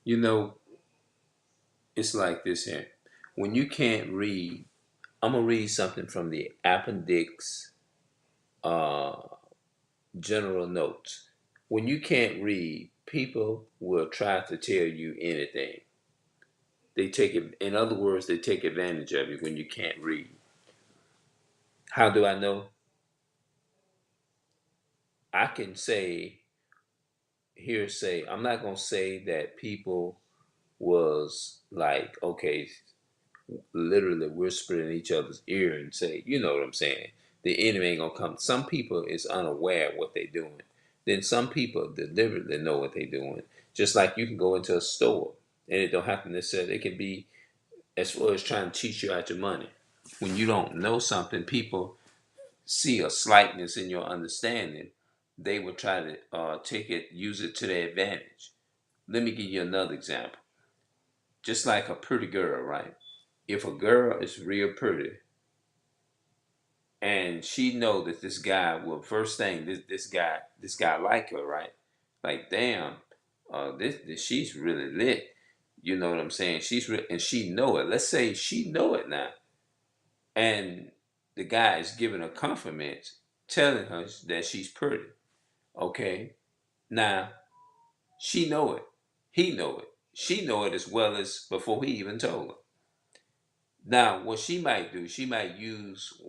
You know, it's like this here. When you can't read, I'm gonna read something from the appendix uh, general notes. When you can't read, people will try to tell you anything. They take it, in other words, they take advantage of you when you can't read. How do I know? I can say, hearsay. I'm not gonna say that people was like, okay, literally whispering in each other's ear and say, you know what I'm saying? The enemy ain't gonna come. Some people is unaware of what they're doing. Then some people deliberately know what they're doing. Just like you can go into a store and it don't have to necessarily. It can be as far as trying to cheat you out your money. When you don't know something, people see a slightness in your understanding. They will try to take it, use it to their advantage. Let me give you another example. Just like a pretty girl, right? If a girl is real pretty and she know that this guy, well, first thing, this guy like her, right? Like, damn, this she's really lit. You know what I'm saying? And she know it. Let's say she know it now, and the guy is giving her compliments, telling her that she's pretty. Okay, now she know it, he know it, she know it as well as before he even told her. Now, what she might do, she might use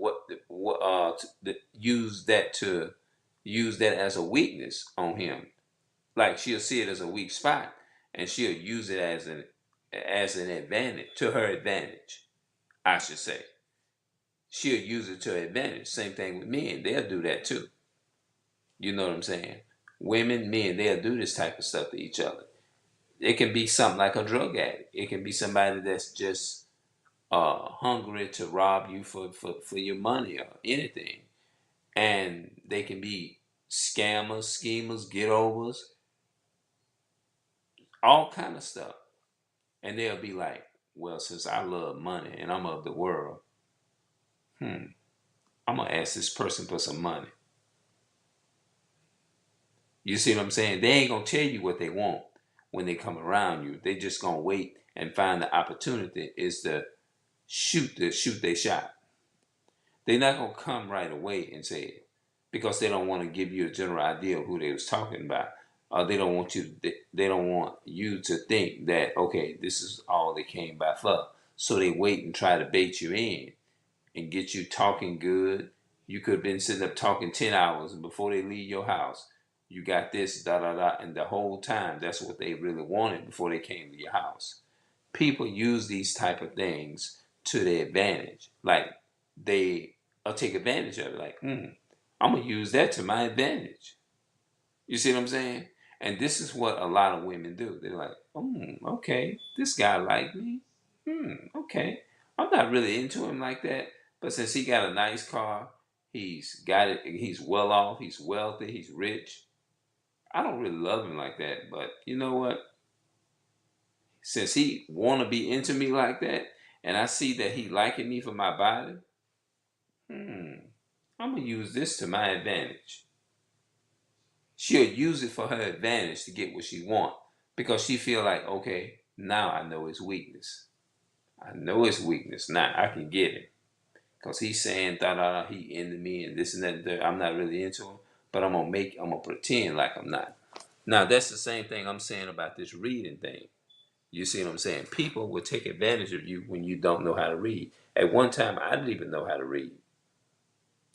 use that as a weakness on him. Like, she'll see it as a weak spot, and she'll use it as an advantage, to her advantage, I should say. She'll use it to her advantage. Same thing with men; they'll do that too. You know what I'm saying? Women, men, they'll do this type of stuff to each other. It can be something like a drug addict. It can be somebody that's just hungry to rob you for your money or anything. And they can be scammers, schemers, get overs, all kind of stuff. And they'll be like, well, since I love money and I'm of the world, I'm gonna ask this person for some money. You see what I'm saying? They ain't gonna tell you what they want when they come around you. They just gonna wait and find the opportunity is to shoot their shot. They're not gonna come right away and say it because they don't want to give you a general idea of who they was talking about. They don't want you. They don't want you to think that okay, this is all they came by for. So they wait and try to bait you in and get you talking good. You could have been sitting up talking 10 hours, and before they leave your house, you got this da da da, and the whole time that's what they really wanted before they came to your house. People use these type of things to their advantage. Like, they take advantage of it. Like, I'm gonna use that to my advantage. You see what I'm saying? And this is what a lot of women do. They're like, okay, this guy like me. Okay. I'm not really into him like that. But since he got a nice car, he's got it, he's well off, he's wealthy, he's rich. I don't really love him like that. But you know what? Since he wanna be into me like that, and I see that he liking me for my body, I'm gonna use this to my advantage. She'll use it for her advantage to get what she want because she feel like, okay, now I know his weakness. I know his weakness. Now I can get him because he's saying da da da. He into me and this and that. And that. I'm not really into him, but I'm gonna pretend like I'm not. Now that's the same thing I'm saying about this reading thing. You see what I'm saying? People will take advantage of you when you don't know how to read. At one time, I didn't even know how to read.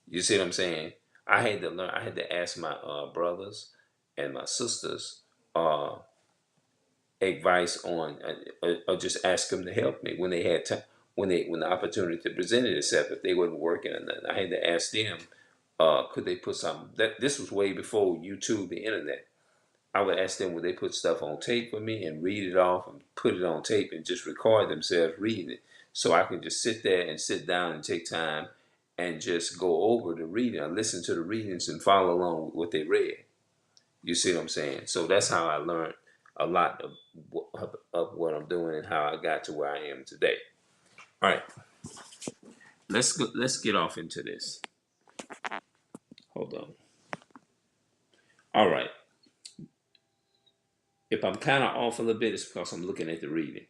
You see what I'm saying? I had to learn. I had to ask my brothers and my sisters uh, advice on, or just ask them to help me when they had time, when the opportunity presented itself. If they wasn't working or nothing, I had to ask them, could they put something? That this was way before YouTube, the internet. I would ask them would they put stuff on tape for me and read it off and put it on tape and just record themselves reading it, so I could just sit there and sit down and take time and just go over the reading, or listen to the readings and follow along with what they read. You see what I'm saying? So that's how I learned a lot of what I'm doing and how I got to where I am today. All right, let's get off into this. Hold on. All right. If I'm kind of off a little bit, it's because I'm looking at the reading.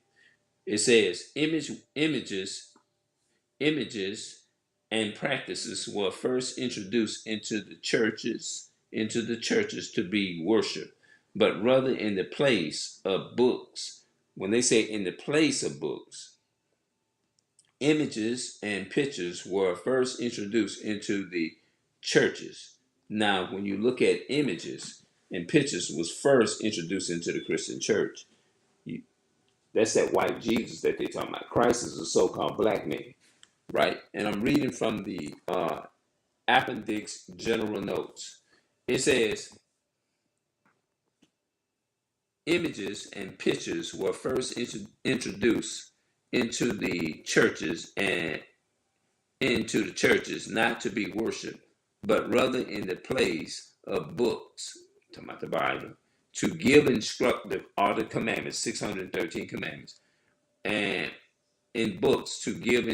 It says images and practices were first introduced into the churches to be worshiped, but rather in the place of books. When they say in the place of books, images and pictures were first introduced into the churches. Now, when you look at images and pictures was first introduced into the Christian church, that's that white Jesus that they're talking about. Christ is a so-called black man, right? And I'm reading from the Appendix General Notes. It says, images and pictures were first introduced into the churches not to be worshipped, but rather in the place of books, talking about the Bible, to give instructive are the commandments, 613 commandments, and in books to give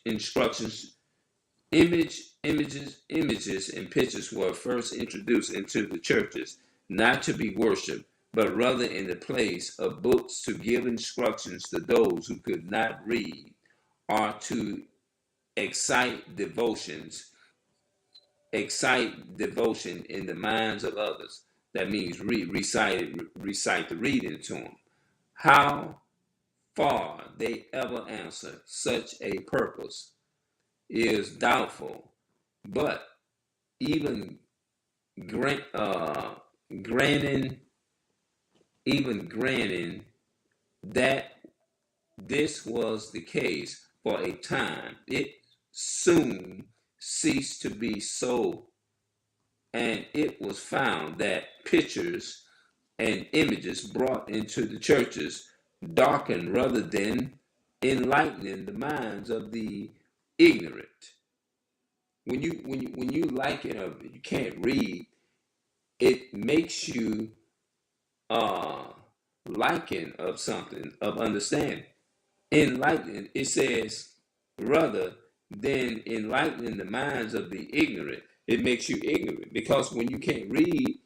instructions. Images, and pictures were first introduced into the churches, not to be worshipped, but rather in the place of books to give instructions to those who could not read, or to excite devotion in the minds of others. That means recite the reading to them. How far they ever answer such a purpose is doubtful, but even granting that this was the case for a time, it soon ceased to be so, and it was found that pictures and images brought into the churches darken rather than enlightening the minds of the ignorant. When you liken or you can't read, it makes you liken of something of understanding. Enlightening, it says, rather than enlightening the minds of the ignorant, it makes you ignorant, because when you can't read,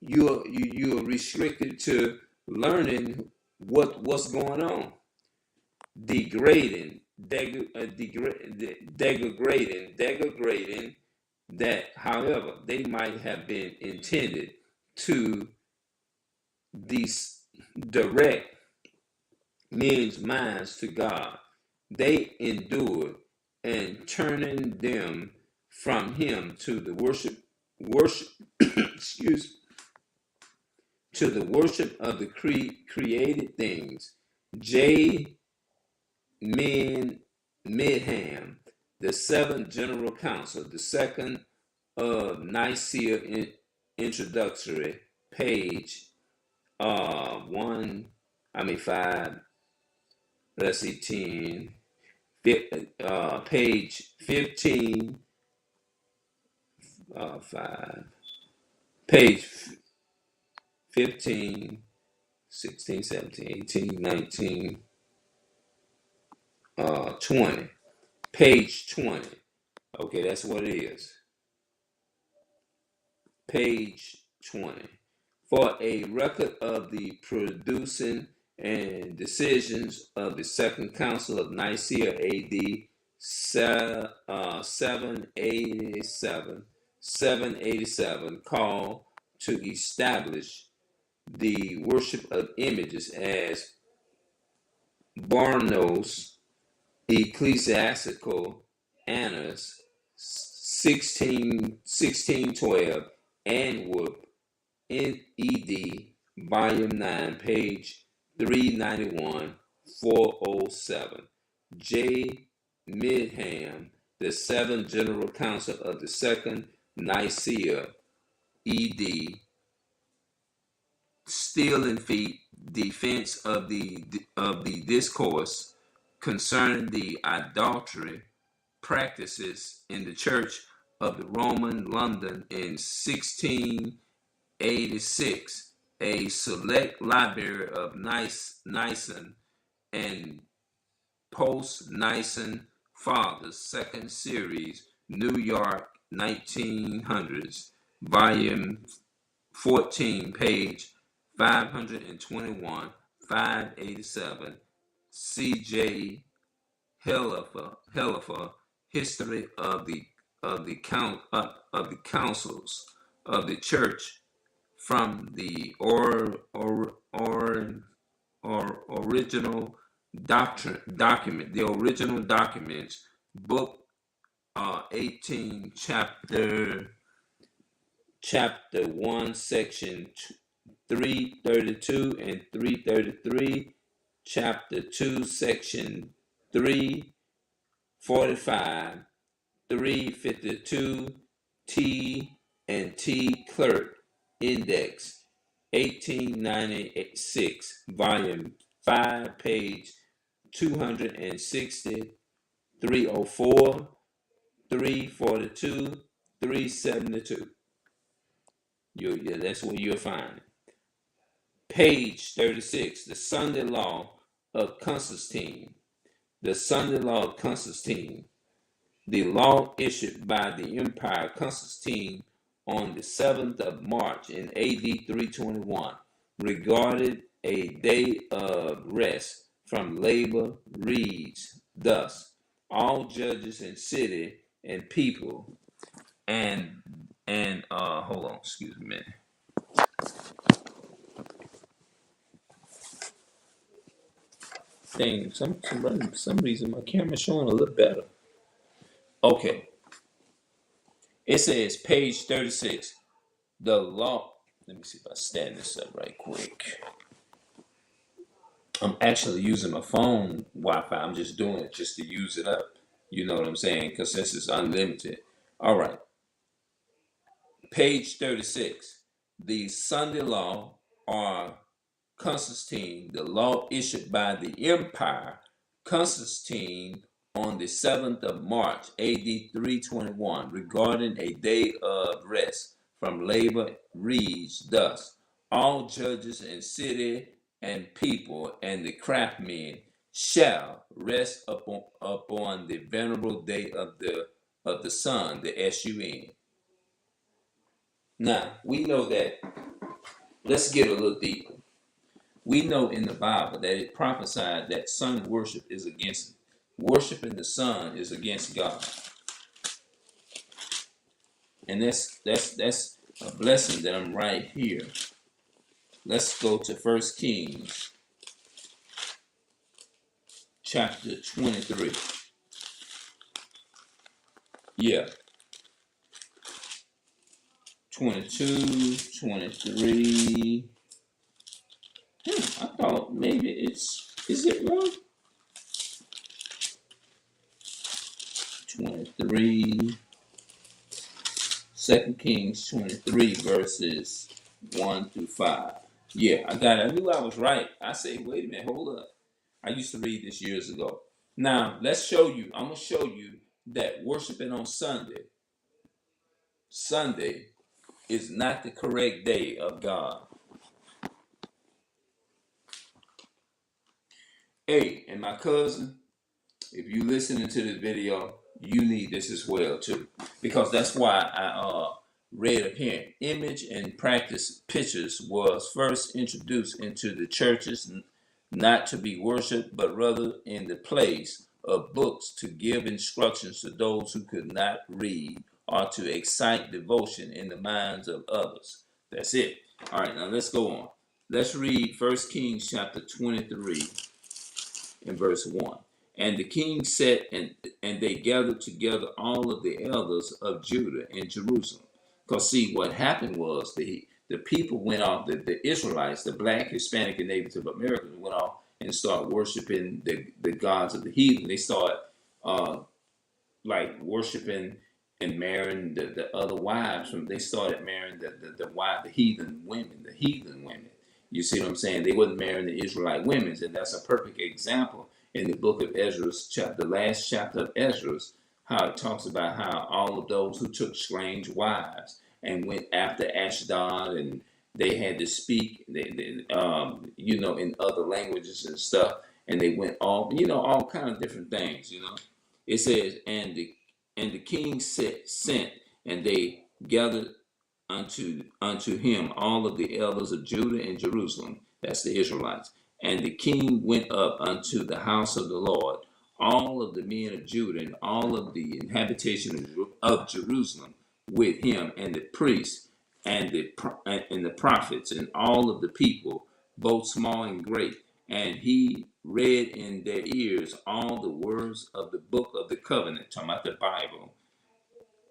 you're restricted to learning what's going on. Degrading that, however, they might have been intended to direct men's minds to God. They endured and turning them from Him to the worship, excuse, to the worship of the created things. J. Midham, the Seventh General Council, the Second of Nicaea Introductory, page 5, let's see, 10, page 15, 5, page 15, 16, 17, 18, 19, 20, page 20. Okay, that's what it is. Page 20. For a record of the producing and decisions of the Second Council of Nicaea AD 787, called to establish the worship of images as Barnos Ecclesiastical Annals 1612 and Whoop NED Volume 9, page 391, 407. J. Midham, the Seventh General Council of the Second Nicaea ED, Steel and Feet, defense of the discourse concerning the idolatry practices in the Church of the Roman London in 1686, a select library of Nicene and post-Nicene Fathers, second series, New York, 1900s, volume 14, page 521, 587, C.J. Hellifer, History of the Councils of the Church from the original the original documents, book 18, chapter 1, section 332 and 333, chapter 2, section 345, 352, T and T Clerk Index 1896, volume 5, page 260, 304, 342, 372. Yeah, that's where you'll find it. Page 36, the Sunday Law of Constantine. The Sunday Law of Constantine. The law issued by the Emperor Constantine on the 7th of March in AD 321 regarded a day of rest from labor reads thus: all judges in city and people and hold on, excuse me a minute. Dang, some reason my camera's showing a little better. Okay. It says page 36. The law. Let me see if I stand this up right quick. I'm actually using my phone Wi-Fi. I'm just doing it just to use it up. You know what I'm saying? Because this is unlimited. All right. Page 36. The Sunday Law or Constantine, the law issued by the Empire Constantine on the 7th of March, AD 321, regarding a day of rest from labor reads thus: all judges in city and people and the craftsmen shall rest upon the venerable day of the sun, the sun. Now we know that. Let's get a little deeper. We know in the Bible that it prophesied that sun worship is against worshiping the sun is against God, and that's a blessing that I'm right here. Let's go to 1 Kings chapter 23. Yeah, 22, 23. I thought maybe is it wrong? 23, 2 Kings 23, verses 1 through 5. Yeah, I got it. I knew I was right. I say, wait a minute, hold up. I used to read this years ago. Now, let's show you. I'm going to show you that worshiping on Sunday is not the correct day of God. Hey, and my cousin, if you listening to this video, you need this as well too, because that's why I read up here. Image and practice pictures was first introduced into the churches, not to be worshipped, but rather in the place of books to give instructions to those who could not read, or to excite devotion in the minds of others. That's it. All right, now let's go on. Let's read 1 Kings chapter 23 and verse 1. And the king said, and they gathered together all of the elders of Judah and Jerusalem. Because see, what happened was the people went off, the Israelites, the black, Hispanic, and Native Americans went off and started worshiping the gods of the heathen. They started like worshiping and marrying the other wives. They started marrying the heathen women. You see what I'm saying? They wasn't marrying the Israelite women, and that's a perfect example in the book of Ezra, the last chapter of Ezra, how it talks about how all of those who took strange wives and went after Ashdod, and they had to speak, in other languages and stuff, and they went all kind of different things. It says, and the king sent, and they gathered unto him all of the elders of Judah and Jerusalem, that's the Israelites. And the king went up unto the house of the Lord, all of the men of Judah and all of the inhabitation of Jerusalem with him, and the priests and the prophets and all of the people, both small and great. And he read in their ears all the words of the book of the covenant, talking about the Bible,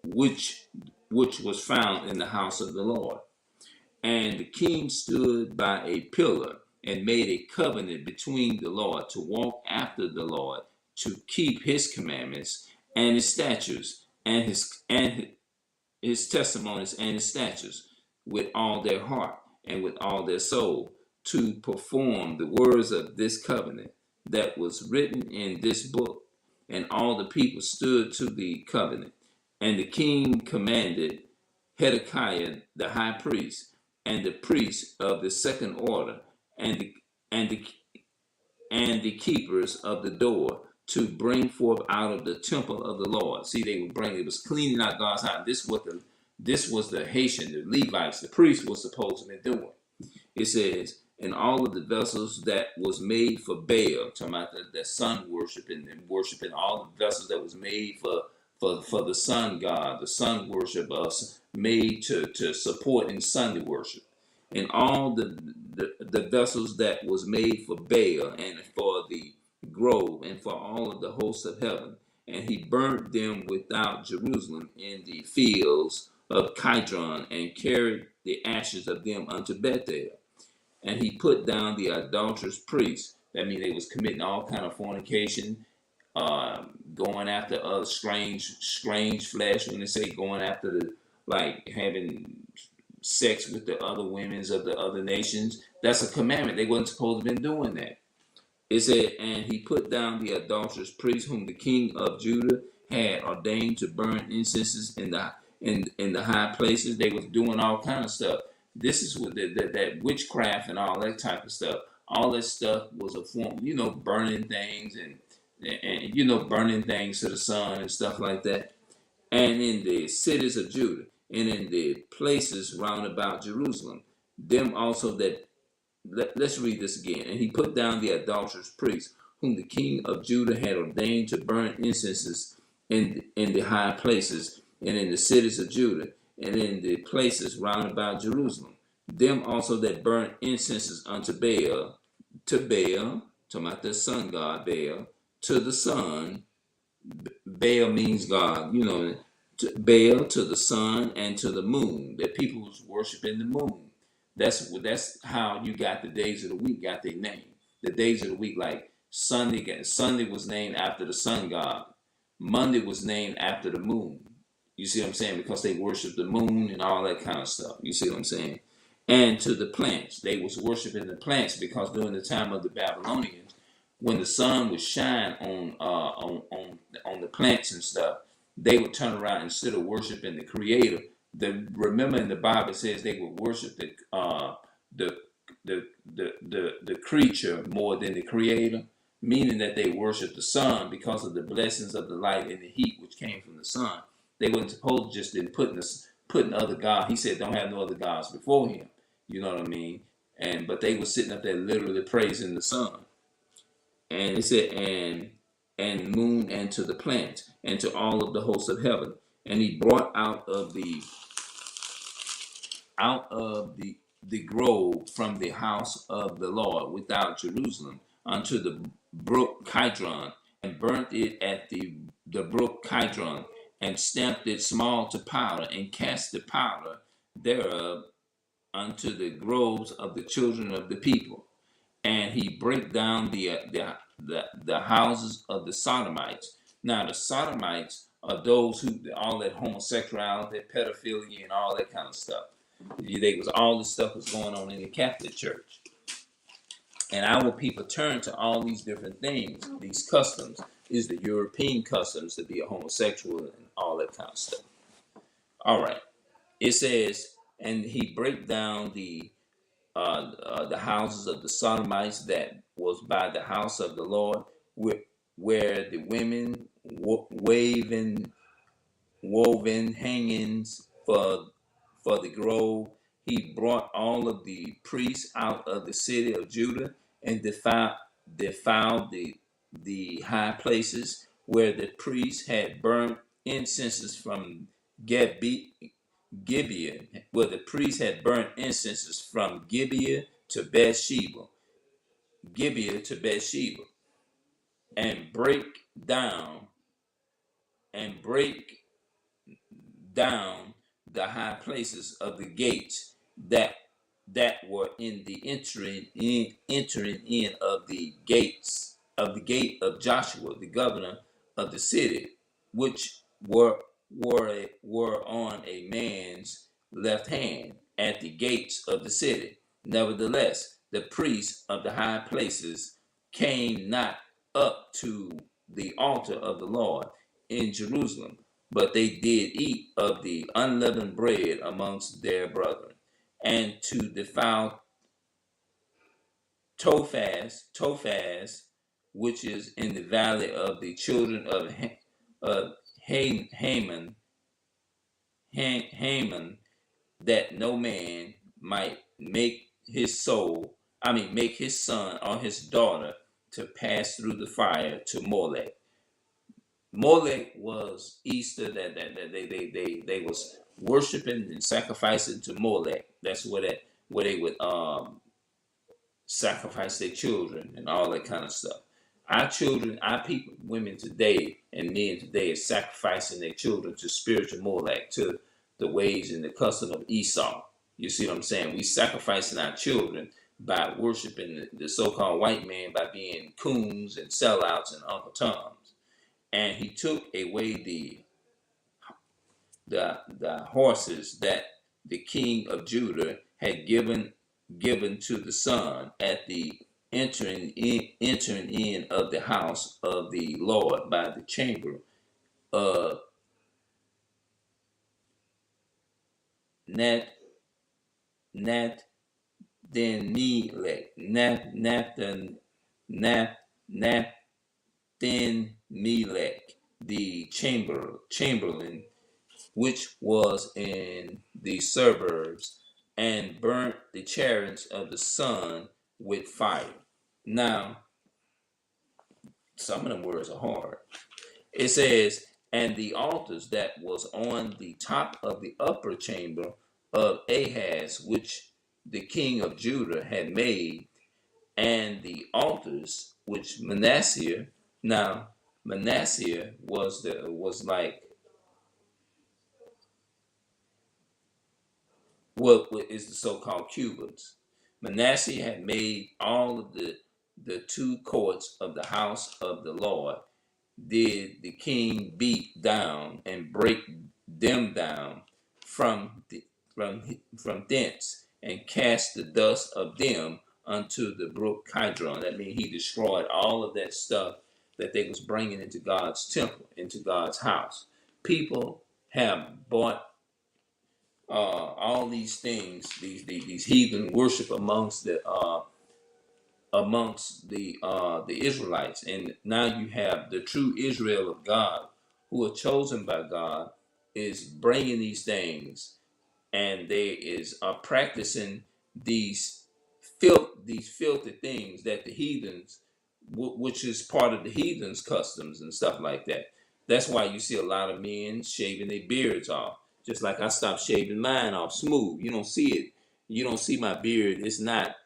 which was found in the house of the Lord. And the king stood by a pillar and made a covenant between the Lord to walk after the Lord, to keep his commandments and his statutes and his testimonies and his statutes with all their heart and with all their soul, to perform the words of this covenant that was written in this book. And all the people stood to the covenant. And the king commanded Hezekiah the high priest and the priests of the second order and the keepers of the door to bring forth out of the temple of the Lord. See, it was cleaning out God's house. This was the Haitian, the Levites, the priests was supposed to be doing. It says, and all of the vessels that was made for Baal, talking about the sun worshiping and worshiping, all the vessels that was made for the sun god, the sun worship, made to support in Sunday worship, and all the vessels that was made for Baal and for the grove and for all of the hosts of heaven. And he burnt them without Jerusalem in the fields of Kidron, and carried the ashes of them unto Bethel. And he put down the adulterous priests. That means they was committing all kind of fornication, going after other strange flesh. When they say going after like having sex with the other women's of the other nations, that's a commandment. They wasn't supposed to have been doing that. It said, and he put down the adulterous priests whom the king of Judah had ordained to burn incenses in the high places. They was doing all kind of stuff. This is what that witchcraft and all that type of stuff. All that stuff was a form, burning things and burning things to the sun and stuff like that. And in the cities of Judah and in the places round about Jerusalem, them also that. Let's read this again. And he put down the adulterous priests, whom the king of Judah had ordained to burn incenses in the high places, and in the cities of Judah, and in the places round about Jerusalem. Them also that burnt incenses unto Baal, talking about the sun god Baal, to the sun. Baal means God, to Baal, to the sun, and to the moon. That people was worshiping the moon. That's how you got the days of the week got their name. The days of the week, like Sunday was named after the sun god. Monday was named after the moon. You see what I'm saying? Because they worship the moon and all that kind of stuff. You see what I'm saying? And to the plants, they was worshiping the plants, because during the time of the Babylonians, when the sun would shine on the plants and stuff, they would turn around, instead of worshiping the Creator. Remember in the Bible it says they would worship the creature more than the Creator, meaning that they worship the sun because of the blessings of the light and the heat which came from the sun. They weren't supposed to just been putting other gods. He said, "Don't have no other gods before him." You know what I mean? But they were sitting up there literally praising the sun. And it said, and moon, and to the plants, and to all of the hosts of heaven. And he brought out of the grove from the house of the Lord without Jerusalem unto the brook Kidron, and burnt it at the brook Kidron, and stamped it small to powder, and cast the powder thereof unto the groves of the children of the people. And he brake down the houses of the Sodomites. Now the Sodomites are those who, all that homosexuality, pedophilia, and all that kind of stuff. All this stuff was going on in the Catholic Church. And our people turn to all these different things, these customs, is the European customs to be a homosexual and all that kind of stuff. All right. It says, and he brake down the houses of the Sodomites that was by the house of the Lord, where the women woven hangings for for the grove. He brought all of the priests out of the city of Judah and defiled the high places where the priests had burnt incenses from Gibeah, where the priests had burnt incenses from Gibeah to Bathsheba, and down break down the high places of the gates that were in the entering in of the gate of Joshua, the governor of the city, which were on a man's left hand at the gates of the city. Nevertheless, the priests of the high places came not up to the altar of the Lord in Jerusalem, but they did eat of the unleavened bread amongst their brethren, and to defile Tophaz, which is in the valley of the children of Haman, that no man might make his son or his daughter to pass through the fire to Molech. Molech was Easter that they was worshiping and sacrificing to Molech. That's where they would sacrifice their children and all that kind of stuff. Our children, our people, women today and men today is sacrificing their children to spiritual Molech, to the ways and the custom of Esau. You see what I'm saying? We sacrificing our children by worshiping the so-called white man, by being coons and sellouts and Uncle Toms. And he took away the horses that the king of Judah had given to the son at the entering in of the house of the Lord by the chamber of Nathan Melech, the chamberlain, which was in the suburbs, and burnt the chariots of the sun with fire. Now, some of them words are hard. It says, and the altars that was on the top of the upper chamber of Ahaz, which the king of Judah had made, and the altars which Manasseh was like what is the so-called Cubans. Manasseh had made all of the two courts of the house of the Lord. Did the king beat down and break them down from thence, and cast the dust of them unto the brook Kidron. That means he destroyed all of that stuff that they was bringing into God's temple, into God's house. People have bought all these things, these heathen worship amongst the Israelites, and now you have the true Israel of God, who are chosen by God, is bringing these things, and they are practicing these filthy things that the heathens, which is part of the heathens' customs and stuff like that. That's why you see a lot of men shaving their beards off. Just like I stopped shaving mine off smooth. You don't see it. You don't see my beard. It's not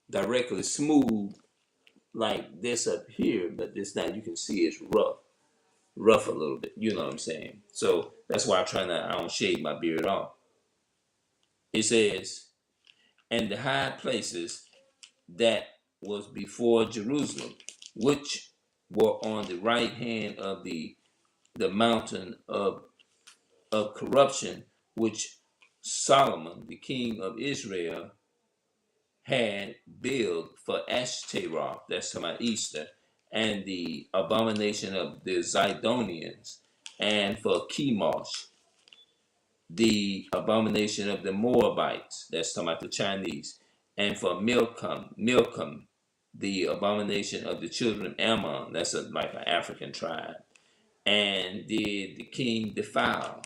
directly smooth like this up here, but this now you can see it's rough a little bit. You know what I'm saying? So that's why I don't shave my beard off. It says, and the high places that was before Jerusalem, which were on the right hand of the mountain of corruption, which Solomon, the king of Israel, had built for Ashtaroth, that's to my Easter, and the abomination of the Zidonians, and for Chemosh, the abomination of the Moabites, that's talking about the Chinese, and for Milcom, the abomination of the children of Ammon, that's like an African tribe. And did the king defile,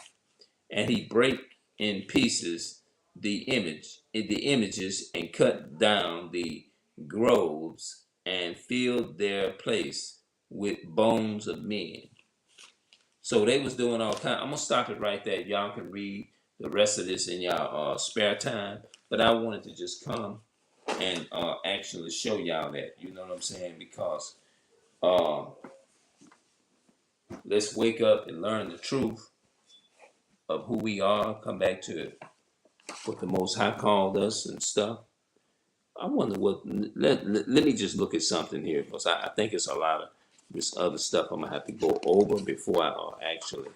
and he brake in pieces the images, and cut down the groves, and filled their place with bones of men. So they was doing all kind. I'm gonna stop it right there. Y'all can read the rest of this in y'all spare time. But I wanted to just come and actually show y'all that. You know what I'm saying? Because uh, let's wake up and learn the truth of who we are. Come back to what the Most High called us and stuff. I wonder what. Let me just look at something here, because I think it's a lot of this other stuff I'm gonna have to go over before I actually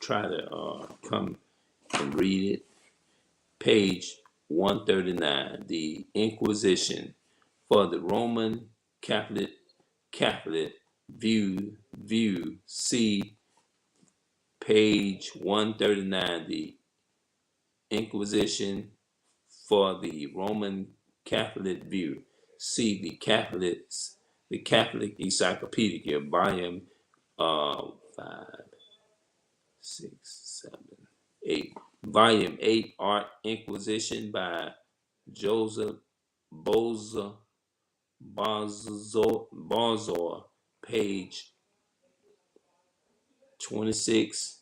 try to come and read it. Page 139, the Inquisition for the Roman Catholic view. See page 139, the Inquisition for the Roman Catholic view. See the Catholic Encyclopedia, volume 5, 6, 7, 8. Volume 8, Art Inquisition by Joseph Barzor, page 26,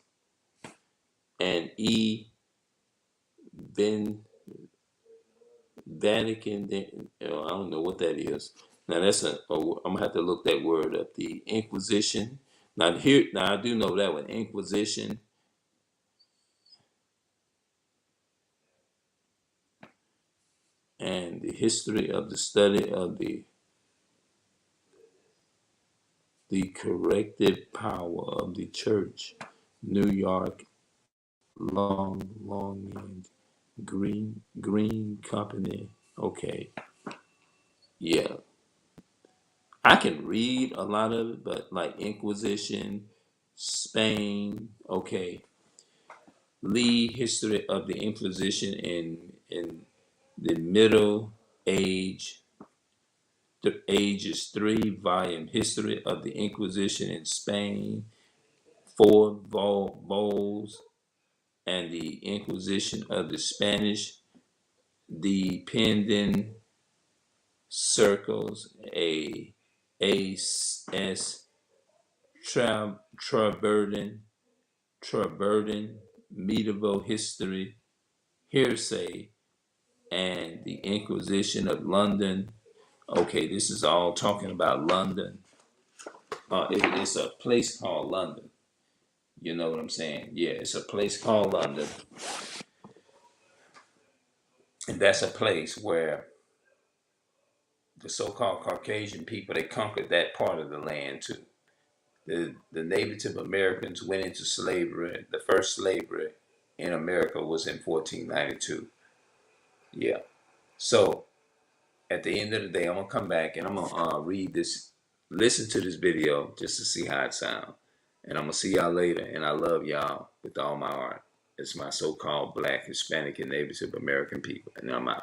and E. Vatican. I don't know what that is. Now I'm gonna have to look that word up. The Inquisition. Now I do know that one. Inquisition. And the history of the study of the corrective power of the church. New York, Long and Green Company. Okay. Yeah. I can read a lot of it, but like Inquisition, Spain, okay. Lee, history of the Inquisition in the Middle Age. The Ages 3, volume History of the Inquisition in Spain, 4 vols, and the Inquisition of the Spanish, dependent circles, A.S. Traburden, medieval history, hearsay, and the Inquisition of London. Okay, this is all talking about London. It's a place called London. You know what I'm saying? Yeah, it's a place called London. And that's a place where the so-called Caucasian people, they conquered that part of the land too. The Native Americans went into slavery. The first slavery in America was in 1492. Yeah. So at the end of the day, I'm gonna come back and I'm gonna read this, listen to this video just to see how it sounds. And I'm gonna see y'all later. And I love y'all with all my heart. It's my so-called Black, Hispanic, and Native American people. And I'm out.